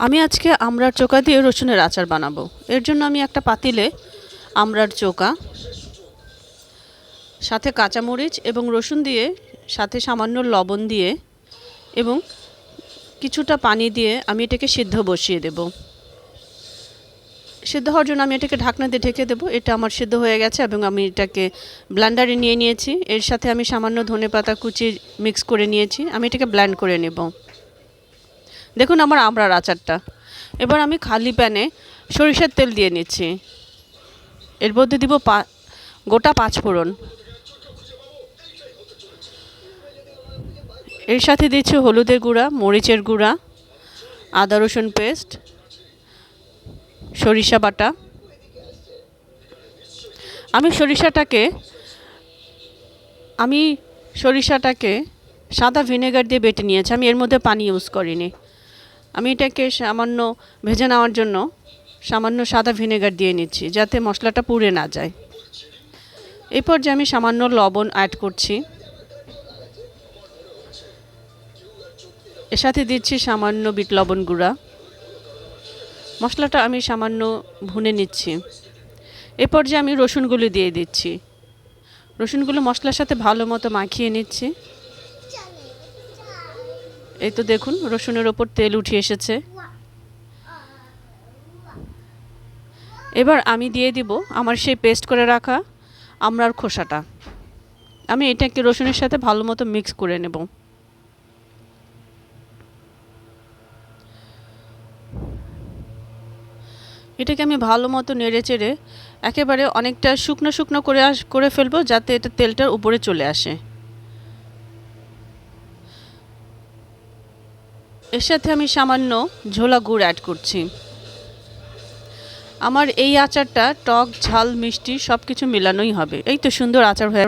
আমি আজকে আমড়ার চোকা দিয়ে রসুনের আচার বানাবো। এর জন্য আমি একটা পাতিলে আমড়ার চোকা, সাথে কাঁচামরিচ এবং রসুন দিয়ে, সাথে সামান্য লবণ দিয়ে এবং কিছুটা পানি দিয়ে আমি এটাকে সিদ্ধ বসিয়ে দেব। সিদ্ধ হওয়ার জন্য আমি এটাকে ঢাকনা দিয়ে ঢেকে দেবো। এটা আমার সিদ্ধ হয়ে গেছে এবং আমি এটাকে ব্লেন্ডারে নিয়ে নিয়েছি। এর সাথে আমি সামান্য ধনেপাতা কুচি মিক্স করে নিয়েছি। আমি এটাকে ব্লেন্ড করে নেব। দেখুন আমার আমড়ার আচারটা। এবার আমি খালি প্যানে সরিষার তেল দিয়ে নিচ্ছি। এর মধ্যে দিব গোটা 5 ফোড়ন। এর সাথে দিচ্ছি হলুদের গুঁড়া, মরিচের গুঁড়া, আদা রসুন পেস্ট, সরিষা বাটা। আমি সরিষাটাকে সাদা ভিনেগার দিয়ে বেটে নিয়েছি। আমি এর মধ্যে পানি ইউজ করিনি। আমি এটাকে সামান্য ভেজে নেওয়ার জন্য সামান্য সাদা ভিনেগার দিয়ে নিচ্ছি, যাতে মশলাটা পুড়ে না যায়। এই পর্যায়ে আমি সামান্য লবণ অ্যাড করছি। এর সাথে দিচ্ছি সামান্য বিট লবণ গুঁড়া। মশলাটা আমি সামান্য ভুনে নিচ্ছি। এ পর্যায়ে আমি রসুনগুলো দিয়ে দিচ্ছি। রসুনগুলো মশলার সাথে ভালো মতো মাখিয়ে নিচ্ছি। এই তো দেখুন রসুনের ওপর তেল উঠে এসেছে। এবার আমি দিয়ে দিব আমার সেই পেস্ট করে রাখা আমড়ার খোসাটা। আমি এটাকে রসুনের সাথে ভালো মতো মিক্স করে নেব। এটাকে আমি ভালো মতো নেড়ে চেড়ে একেবারে অনেকটা শুকনো শুকনো করে ফেলবো, যাতে এটা তেলটার উপরে চলে আসে। এর সাথে আমি সামান্য ঝোলা গুড় অ্যাড করছি। আমার এই আচারটা টক ঝাল মিষ্টি সব কিছু মেলানোই হবে। এই তো সুন্দর আচার হয়ে